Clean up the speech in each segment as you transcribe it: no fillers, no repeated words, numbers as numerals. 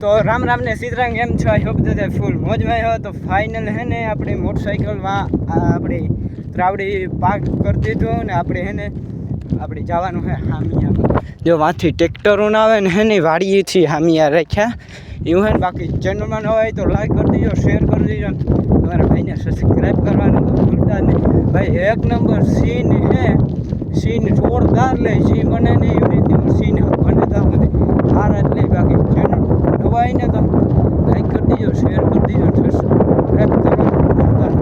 तो राम राम ने सीतराम केम छो आई होप that फूल मौज में हो। तो फाइनल है ने अपनी मोटरसाइकिल अपनी ત્રાવડી પાર્ક કરી દીધું ને આપણે હે ને આપણે જવાનું છે હામિયા। જો વાંથી ટ્રેક્ટરો ના આવે ને એની વાડીએથી હામિયા રાખ્યા એવું હે। બાકી ચેનલમાં ન હોય તો લાઈક કરી દીજો, શેર કરી દીજો, તમારા ભાઈને સબસ્ક્રાઈબ કરવાનું તો ભૂલતા નહીં ભાઈ। એક નંબર સીન હે, સીન જોરદાર લે, જી મને નહીં એવી રીતનું સીન બને તો સારા જ લે। બાકી ચેનલ નવા આવીને તો લાઈક કરી દીજો, શેર કરી દીજો, સબસ્ક્રાઈબ કરવાનું ભૂલતા નહીં।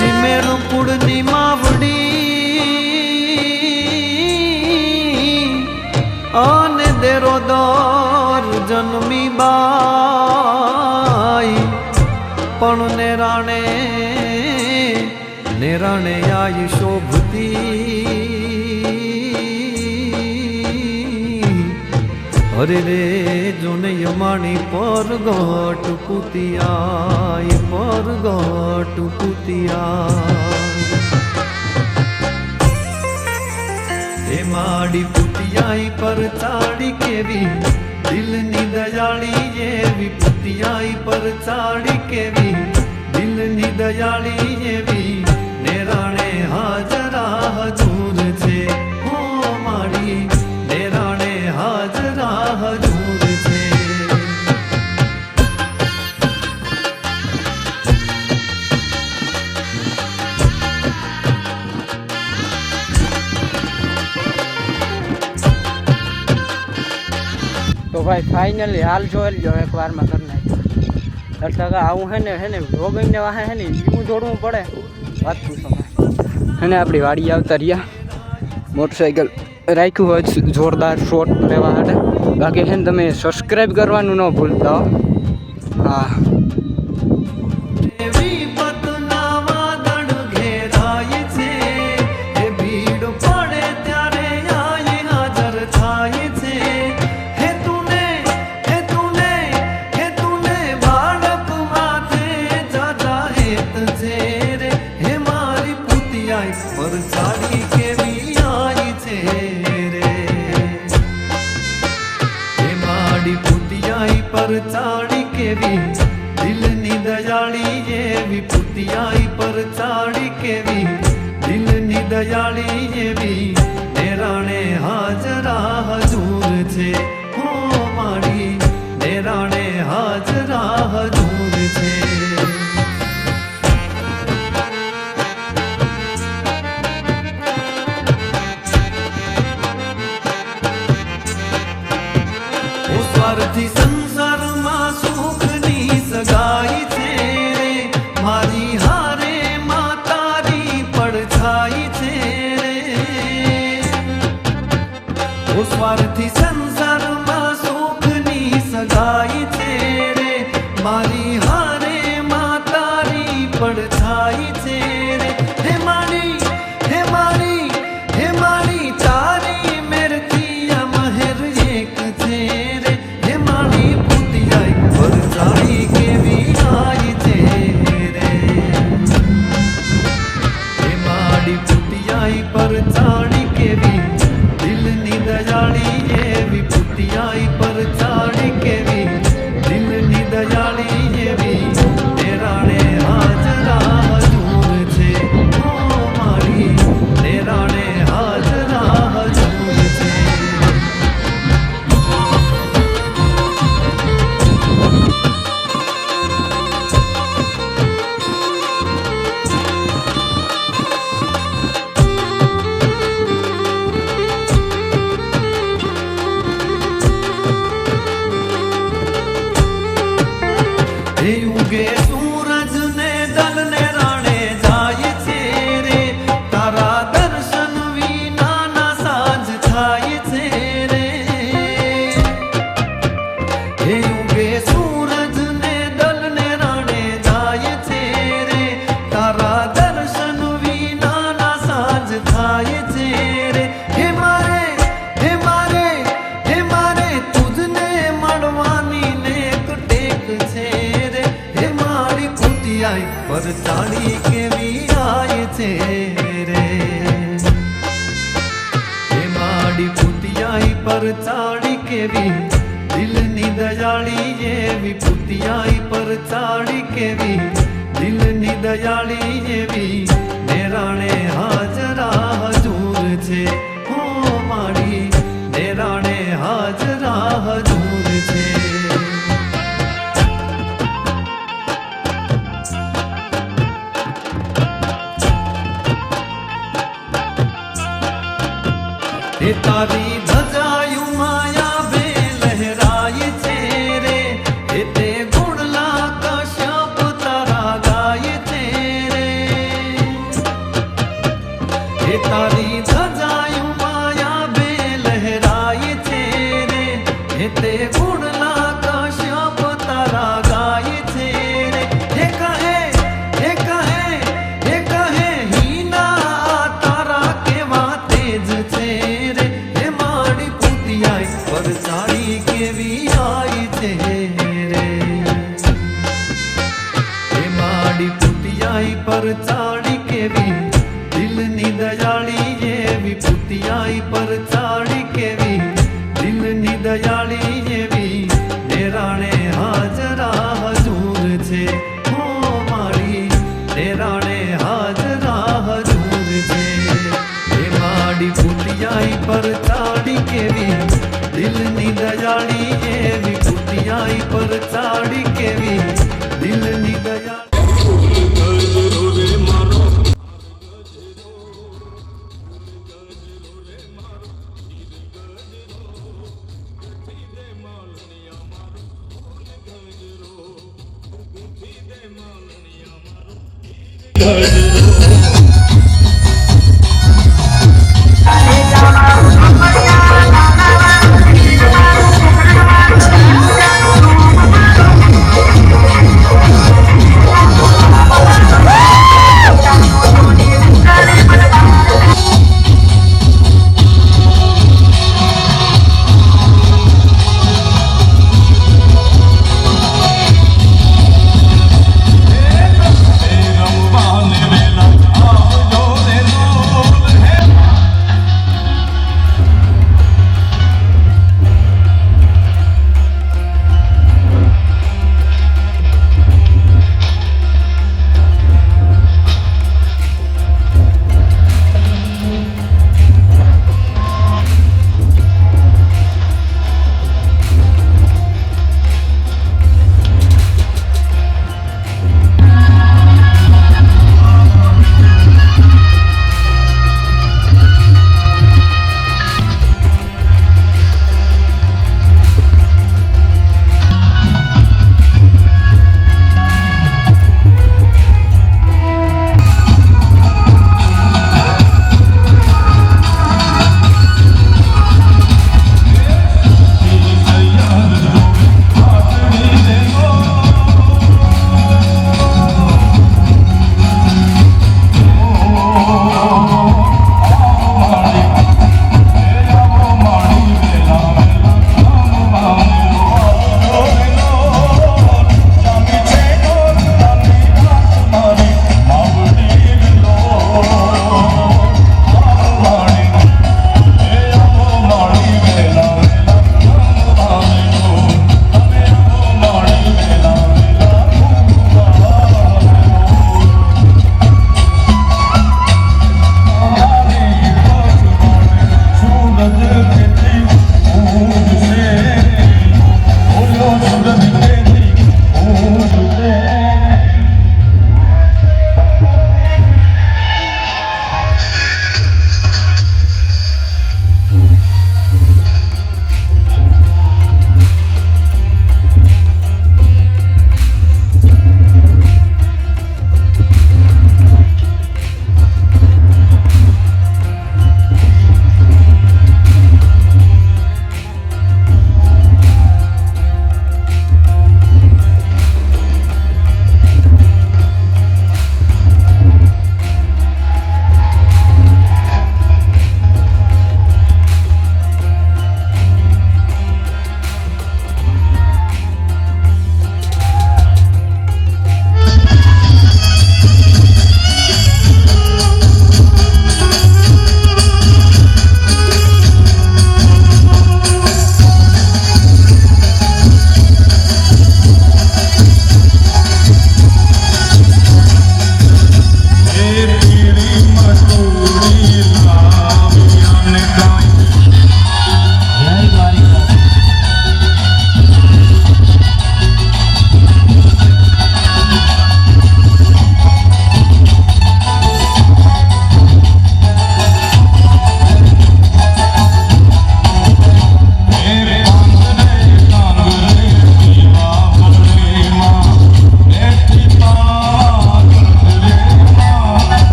जी मेरो पूर्णिमा वडी आने देरो दौर जन्मी बाई पण नेराणे आई शोभती अरे रे जोने यमाणी पर घट पुतियाई पर घट पुतियाई हे माड़ी पुतियाई पर चाड़ी केवी दिलनी दयाली येवी पुतियाई पर चाड़ी केवी दिलनी दयाली येवी नेराणे हाजरा हजूर छे हो माड़ी नेराणे हाजरा हजूर छे। तो भाई फाइनली हाल जो एक बार में करना है आऊँ है ने व्लॉगिंग ने वहाँ है ने यूँ जोड़વું પડે વાત પૂછો है ने આપણી વાડી આવતા રહ્યા મોટરસાઇકલ રાખ્યું હોય જોરદાર શોટ લેવા માટે। બાકી છે ને તમે સબસ્ક્રાઈબ કરવાનું ન ભૂલતા હો। હા पर साड़ी के भी आई छे रे हे माड़ी पुतियाई पर साड़ी के भी दिलनी दयाली ये भी पुतियाई पर साड़ी के भी दिलनी दयाली ये भी नेराणे हाजरा हजूर छे हो माड़ी नेराणे हाजरा हजूर छे। स्वार्थी संसार में सुखनी सगाई छे रे मारी हारे मातारी पड़छाई छे रे ओ स्वार्थी संसार में सुखनी सगाई छे रे मारी हारे मातारी पड़छाई छे रे हे मारी तारी मेरथी महर एक छे रे पर साड़ी के भी आई छे रे हे माड़ी पुतियाई पर साड़ी के भी दिलनी दयाली ये भी पुतियाई पर साड़ी के भी दिलनी दयाली ये भी नेराणे हाजरा हजूर छे ओ माड़ी नेराणे हाजरा हजूर छे। उगे सूरज ने दल ने राणे जाय छे रे तारा दर्शन विना ना साज थाय छे रे हे उगे सूरज ने दल ने राणे जाय छे रे तारा दर्शन विना ना साज थाय छे रे हे मारे तुझने मड़वानी ने टेक छे रे हे मारे ભૂતિયાઈ પર ચાડી કેવી આય છે રે હે માડી ભૂતિયાઈ પર ચાડી કેવી દિલની દયાળી એવી ભૂતિયાઈ પર ચાડી કેવી દિલની દયાળી એવી નેરાણે હાજરા હજૂર છે હો માડી નેરાણે હાજરા હજૂર છે તે તારી ધજાયું માયા બે લહેરાય છે રે એ તે ગુણલા કશ્યપ તારા ગાય છે રે એ તારી ધજાયું માયા બે લહેરાય છે રે એ તે ગુણલા કશ્યપ તારા ગાય છે રે એ કહે હીના તારા કેવા તેજ છે રે હે માડી ભૂતિયાઈ પર ચાડી કેવી આઈ છે રે હે માડી ભૂતિયાઈ પર ચાડી કેવી દિલની દયાળી એવી ભૂતિયાઈ પર ચાડી કેવી દિલની દયાળી એવી નેરાણે હાજરા હજૂર છે હો માડી નેરાણે હાજરા હજૂર છે હે માડી ભૂતિયાઈ પર ચાડી કેવી દિલની દયાળી એવી ભૂતિયાઈ પર ચાડી કેવી દિલની દયાળી રમવાને વેલા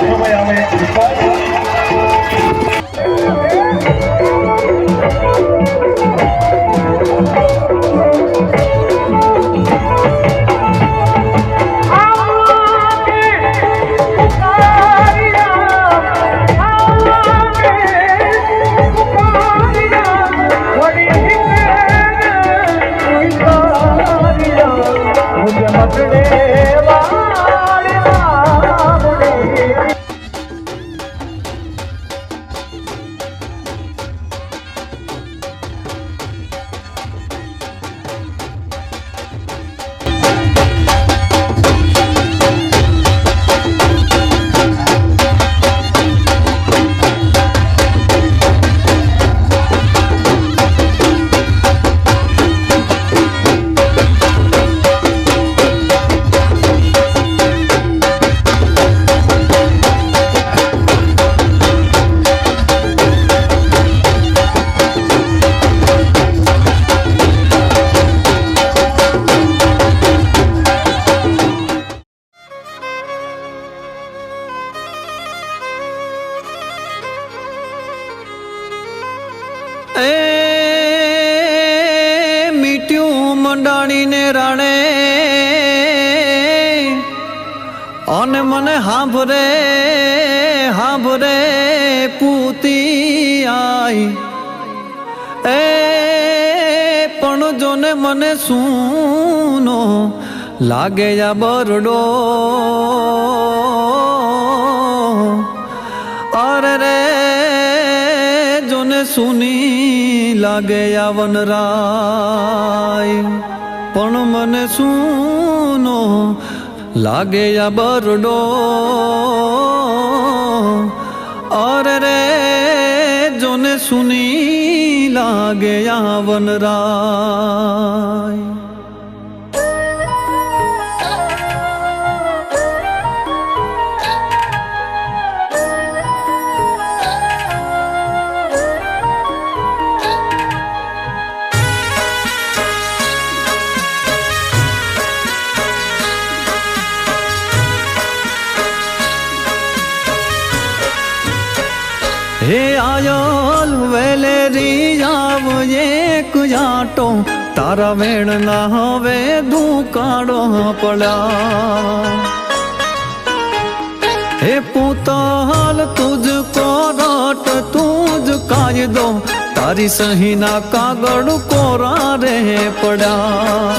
સમય આવે મીઠ્યું મંડાણીને રાણે અને મને હાંભરે હાંભરે પૂતી આઈ પણ જોને મને સૂનો લાગે યા બરડો અરે રે જોને સુની લાગે યા વનરાય પણ મને સૂનો લાગે યા બરડો અરે રે જોને સુની લાગે યા વનરાય હે આયલ વેલેરી આવ એક જાટો તારા વેણ ના હવે દુકાળો પડ્યા હે પૂતલ તુજ કોરટ તુજ કાયદો તારી સહી ના કાગળ કોરા રે પડ્યા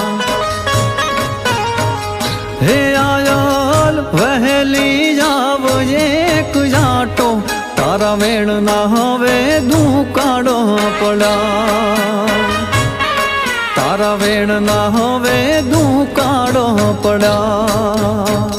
હે આયલ વહેલી આવ એક જાટો તારા વેણ ના હવે દુકાળો પડ્યા તારા વેણ ના હવે દુકાળો પડ્યા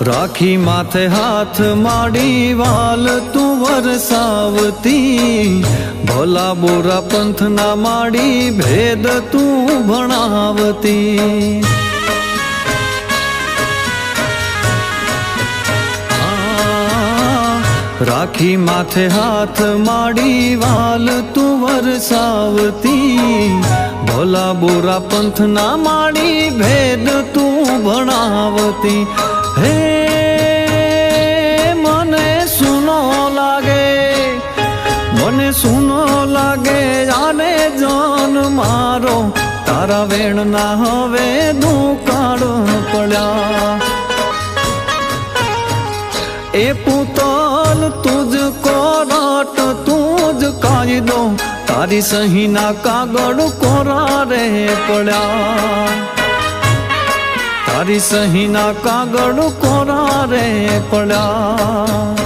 રાખી માથે હાથ માડી વાલ તું વરસાવતી ભોલા બોરા પંથ ના માડી ભેદ તું ભણાવતી રાખી માથે હાથ માડી વાલ તું વરસાવતી ભોલા બોરા પંથ ના માડી ભેદ તું ભણાવતી હે મને સુનો લાગે આને જાન મારો તારા વેણ ના હવે દુકાળો પડ્યા એ પૂતલ તુજ કોરટ તુજ કાયદો તારી સહી ના કાગળ કોરા રે પડ્યા તારી સહી ના કાગળ કોરા રે પડ્યા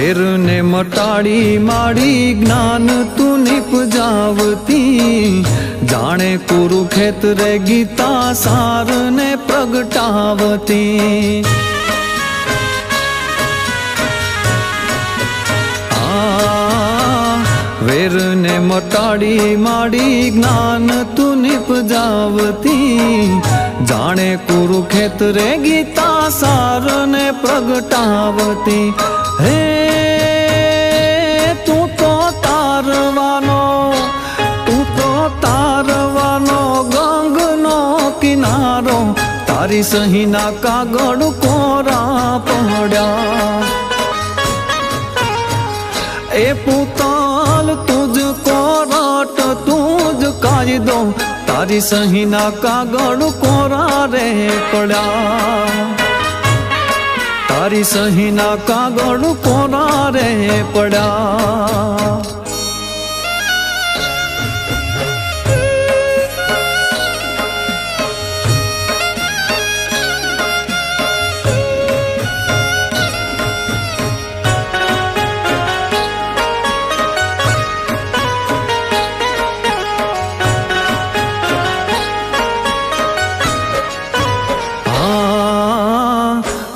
વેરને મટાડી માડી જ્ઞાન તું નિપજાવતી જાણે કુરુક્ષેત્રે ગીતા સારને પ્રગટાવતી વેરને મટાડી માડી જ્ઞાન તું નિપજાવતી જાણે કુરુક્ષેત્રે ગીતા સારને પ્રગટાવતી હે તું તો તારવાનો ગંગનો કિનારો તારી સહીના કાગળ કોરા પડ્યા એ પુતાલ તુજ કોરાટ તુજ કાયદો તારી સહીના કાગળ કોરા રે પડ્યા તારી સહીના કાગળ કોરા રે પડ્યા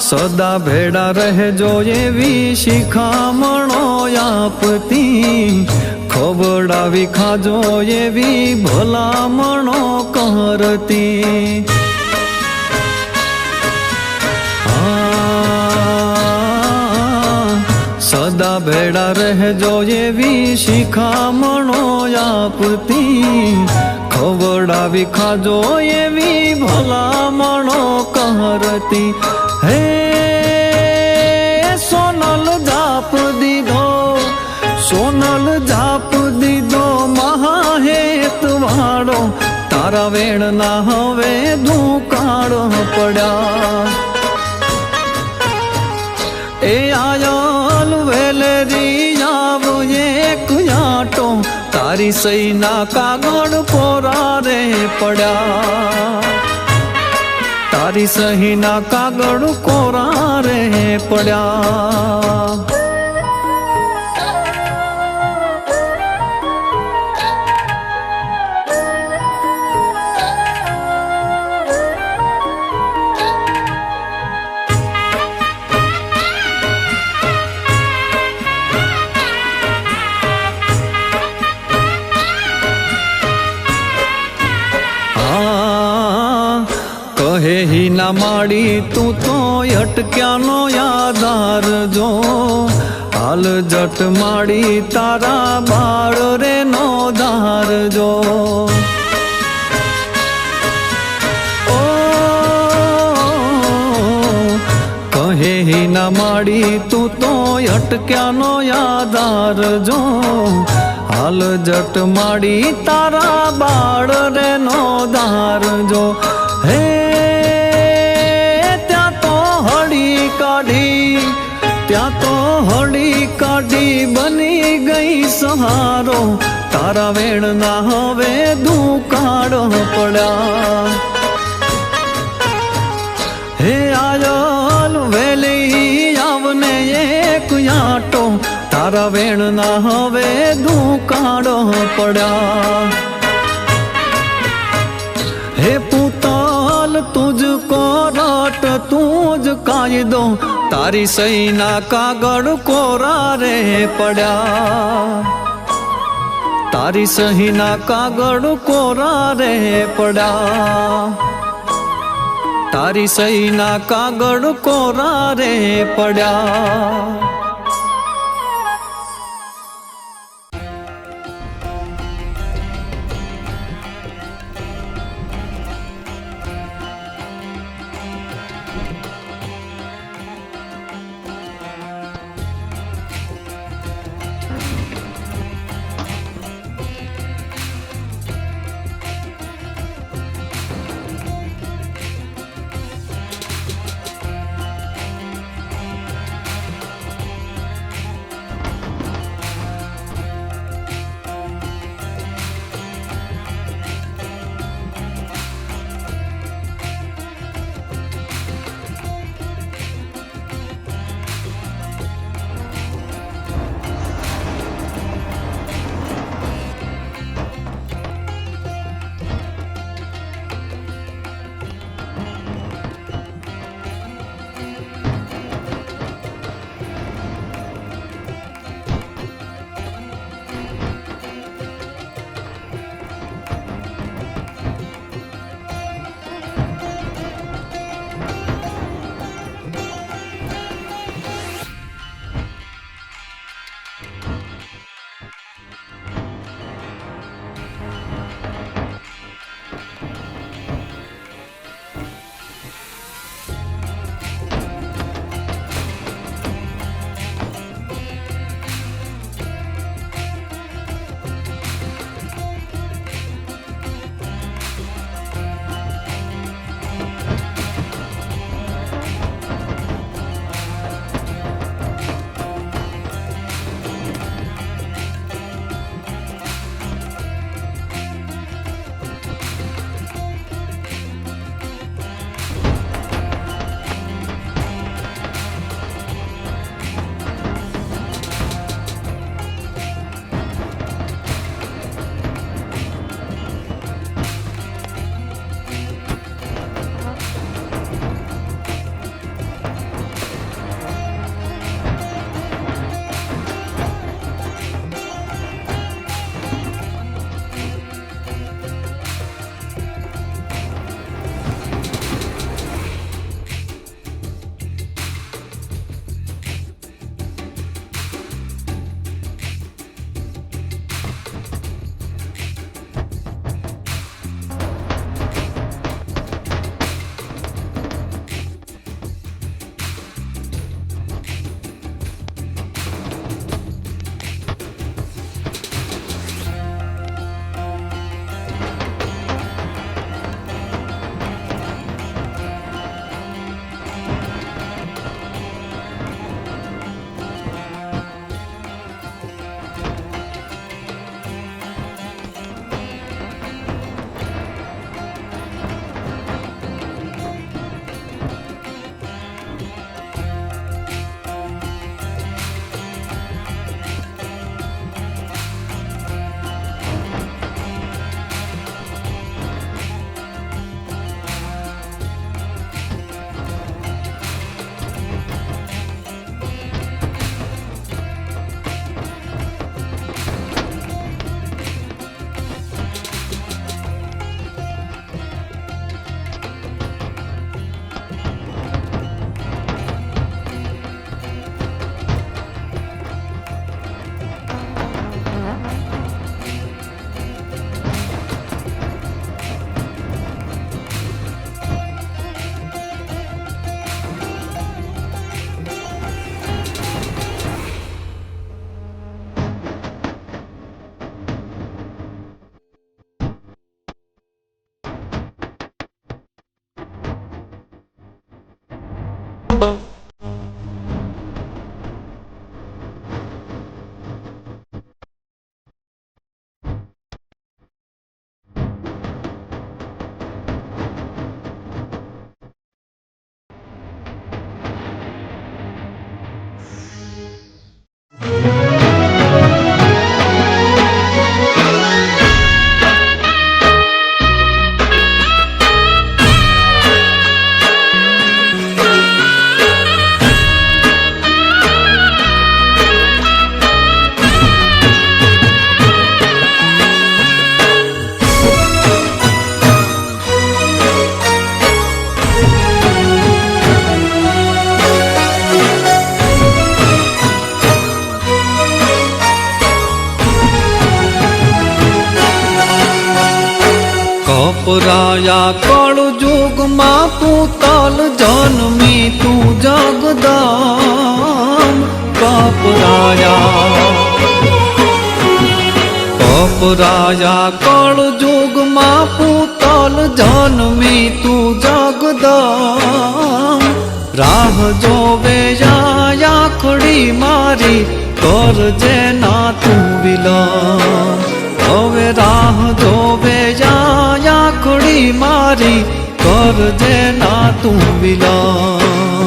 સદા ભેડા રહેજો એવી શિખામણો આપતી ખવડાવી ખાજો એવી ભલામણો કરતી સદા ભેડા રહેજો એવી શિખામણો આપતી ખવડાવી ખાજો એવી ભલામણો કરતી હે સોનલ જાપ દીધો મહાહેત વાળો તારા વેણના હવે દુકાળો પડ્યા એ આયલ વેલેરી આવ એક આટો તારી સહીના કાગળ કોરા રે પડ્યા તારી સહીના કાગળ કોરા રે પડ્યા કહે હિના માડી તું તો અટક્યાનો યાદાર જો હાલ જટ માડી તારા બાળ રે નો ધાર જો કહે હિના માડી તું તો અટક્યાનો યાદાર જો હાલ જટ માડી તારા બાળ રે નો ધાર જો હે ત્યાં તો હળી કાઢી બની ગઈ સહારો તારા વેણના હવે દુકાળો પડ્યા હે આયલ વેલી આવને એક આટો તારા વેણના હવે દુકાળો પડ્યા હે પુતાલ તુજકો રાટ તુજ કાયદો તારી સહીના કાગળ કોરા રે પડ્યા તારી સહીના કાગળ કોરા રે પડ્યા તારી સહીના કાગળ કોરા રે પડ્યા કપરાયા કળ જોગમાં પૂતલ જન્મી તું જગદામ કપરાયા કળ જોગમાં પૂતલ જન્મી તું જગદામ રાહ જોવે આખડી મારી કરજે ના તું વિલમ હવે રાહ જોવે આખડી મારી કરજે ના તું વિલમ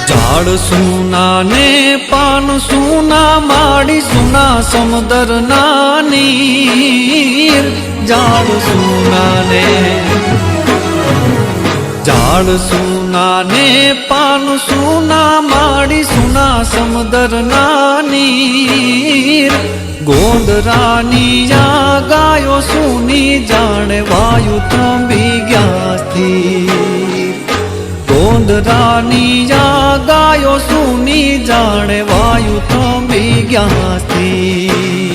ઝાડ સુના ને પાન સુના માડી સુના સમદર ના નીર ઝાડ સુના ને પાન સુના માડી સુના સમદર ના નીર ગોંદરાની આ ગાયો સુની જાણે વાયુ થંભી ગયા સ્થિર ગોંદરાની આ ગાયો સુની જાણે વાયુ થંભી ગયા સ્થિર